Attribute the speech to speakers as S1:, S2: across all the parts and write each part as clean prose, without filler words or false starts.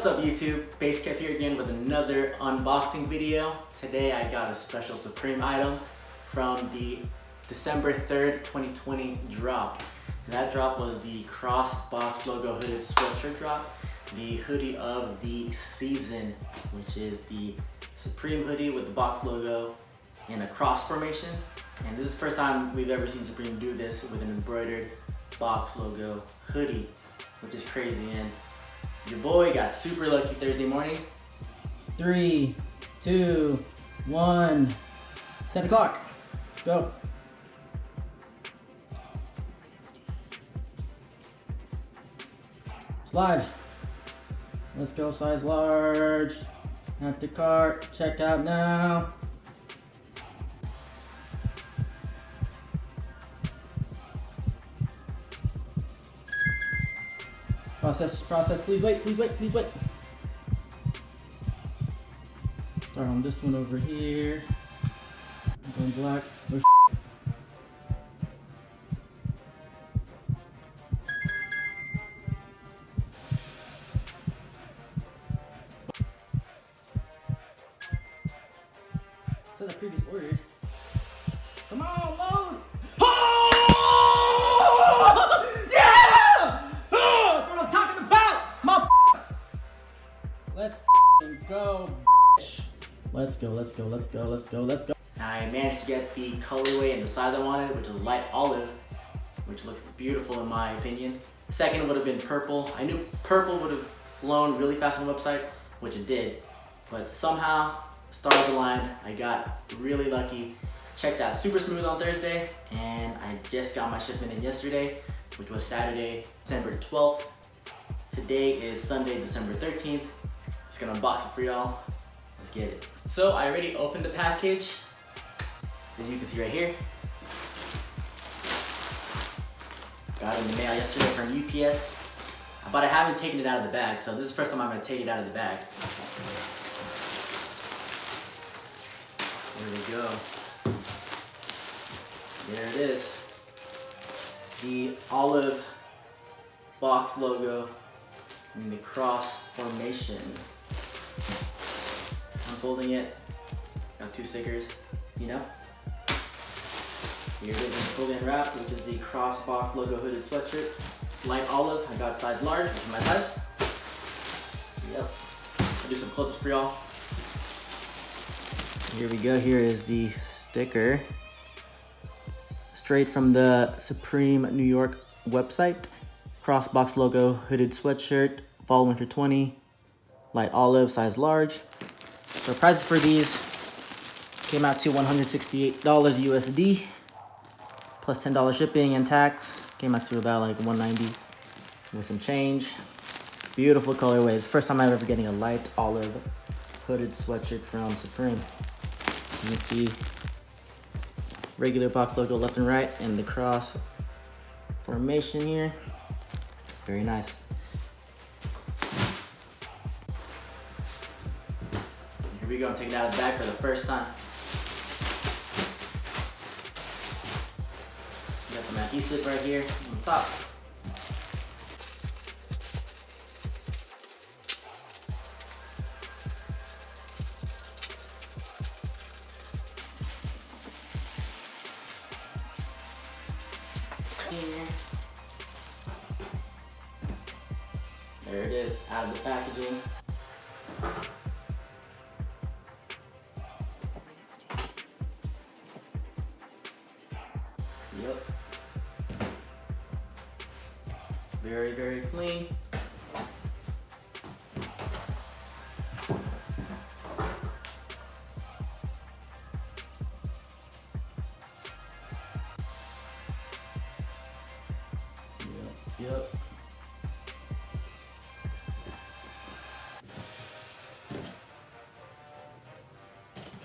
S1: What's up YouTube? Basekev here again with another unboxing video. Today I got a special Supreme item from the December 3rd, 2020 drop. That drop was the cross box logo hooded sweatshirt drop, the hoodie of the season, which is the Supreme hoodie with the box logo in a cross formation. And this is the first time we've ever seen Supreme do this with an embroidered box logo hoodie, which is crazy. And your boy got super lucky Thursday morning.
S2: 3, 2, 1, 10 o'clock. Let's go. It's live. Let's go, size large. Add to cart. Check out now. Process, please wait. Start on this one over here. I'm going black. Oh, said I previous ordered. Come on, load! Oh! Yeah! Oh, that's what I'm talking about, motherfucker! Let's go, bitch. Let's go.
S1: I managed to get the colorway and the size I wanted, which is light olive, which looks beautiful in my opinion. Second would have been purple. I knew purple would have flown really fast on the website, which it did, but somehow, stars aligned. I got really lucky. Checked out super smooth on Thursday, and I just got my shipment in yesterday, which was Saturday, December 12th. Today is Sunday, December 13th. Just gonna unbox it for y'all. Let's get it. So I already opened the package, as you can see right here. Got it in the mail yesterday from UPS, but I haven't taken it out of the bag, so this is the first time I'm gonna take it out of the bag. There we go. There it is. The olive box logo in the cross formation. Unfolding it, got 2 stickers, you know. Here it is fully unwrapped, which is the cross box logo hooded sweatshirt. Light olive, I got size large, which is my size. Yep. I'll do some close-ups for y'all. Here we go, here is the sticker. Straight from the Supreme New York website. Cross box logo hooded sweatshirt, fall winter 20. Light olive, size large. So prices for these came out to $168 USD plus $10 shipping and tax. Came out to about like $190 with some change. Beautiful colorways. First time I'm ever getting a light olive hooded sweatshirt from Supreme. You can see regular box logo left and right and the cross formation here. Very nice. Here we go, I'm taking it out of the bag for the first time. Got some adhesive right here on top. Here. There it is, out of the packaging. Yep. Very, very clean. Yep.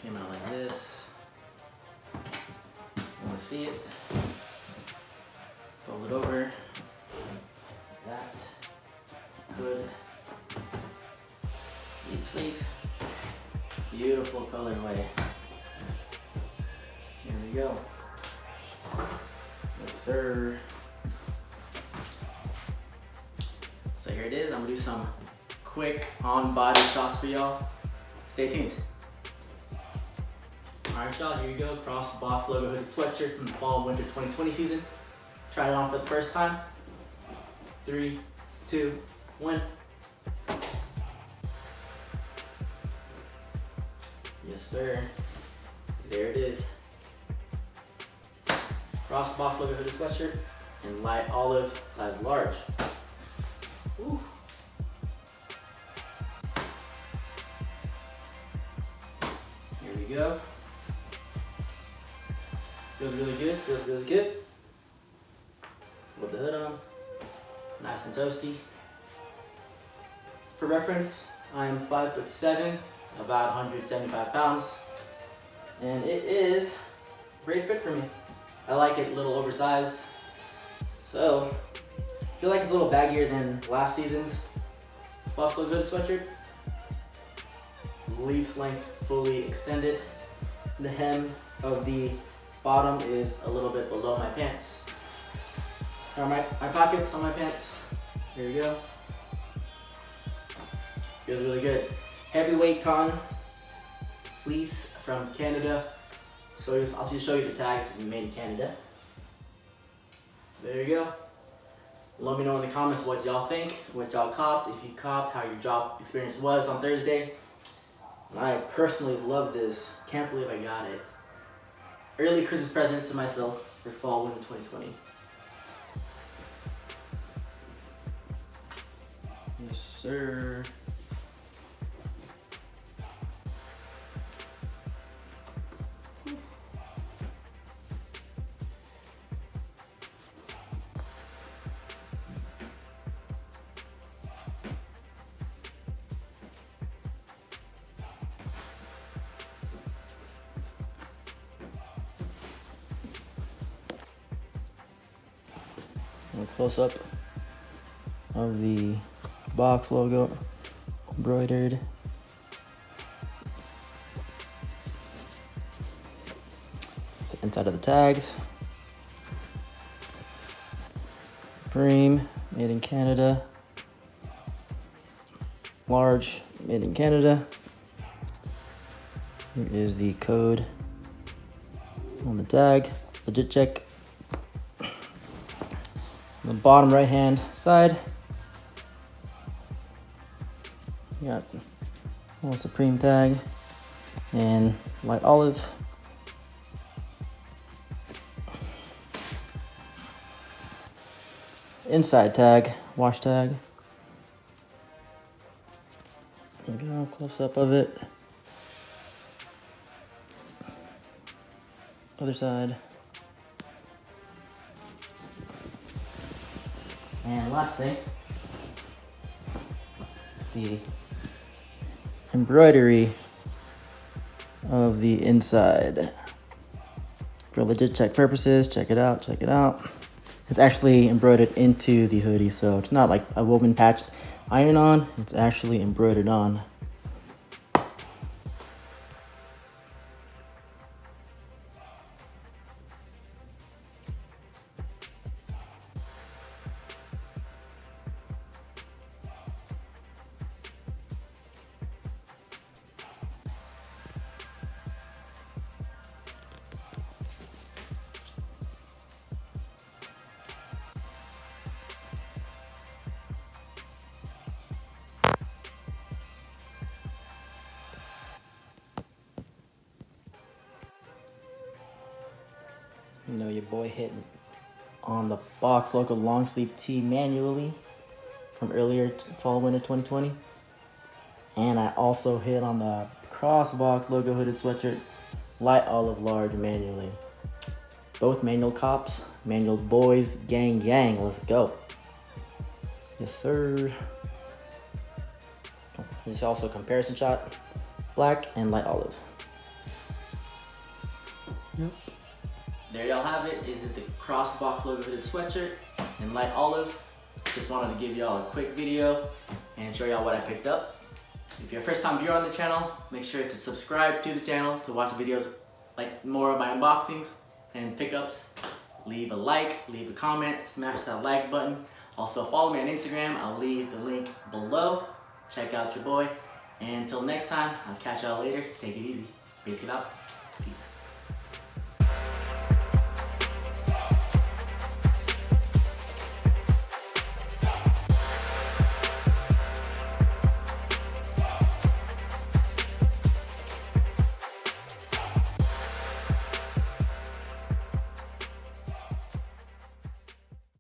S1: Came out like this. Want to see it? Fold it over. That. Hood. Sleeve. Beautiful colorway. Here we go. Yes, sir. So here it is. I'm gonna do some quick on-body shots for y'all. Stay tuned. Alright y'all, here you go. Crossbox logo hooded sweatshirt from the fall/winter 2020 season. Try it on for the first time. 3, 2, 1. Yes sir. There it is. Crossbox logo hooded sweatshirt in light olive, size large. Ooh. Here we go. Feels really good, feels really good. With the hood on, nice and toasty. For reference, I am 5'7", about 175 pounds. And it is a great fit for me. I like it a little oversized. So, I feel like it's a little baggier than last season's Buffalo Good sweatshirt. Leaf length fully extended. The hem of the bottom is a little bit below my pants. Or my pockets on my pants. Here we go. Feels really good. Heavyweight cotton fleece from Canada. So I'll just show you the tags. It's made in Canada. There you go. Let me know in the comments what y'all think, what y'all copped, if you copped, how your job experience was on Thursday. And I personally love this. Can't believe I got it. Early Christmas present to myself for fall/winter 2020. Yes, sir. A close-up of the box logo embroidered. It's the inside of the tags. Supreme, made in Canada. Large, made in Canada. Here is the code on the tag. Legit check. The bottom right hand side, you got a little Supreme tag and light olive. Inside tag, wash tag. There we go, close up of it. Other side. And last thing, the embroidery of the inside. For legit check purposes, check it out, check it out. It's actually embroidered into the hoodie, so it's not like a woven patch iron on, it's actually embroidered on. You know your boy hitting on the box logo long sleeve tee manually from earlier fall/winter 2020. And I also hit on the crossbox logo hooded sweatshirt light olive large manually. Both manual cops, manual boys, gang gang, let's go. Yes sir. There's also a comparison shot, black and light olive. Yep. There y'all have it. This is the crossbox logo hooded sweatshirt in light olive. Just wanted to give y'all a quick video and show y'all what I picked up. If you're a first time viewer on the channel, make sure to subscribe to the channel to watch videos like more of my unboxings and pickups. Leave a like, leave a comment, smash that like button. Also follow me on Instagram, I'll leave the link below. check out your boy. And until next time, I'll catch y'all later. Take it easy. Peace it out. Peace.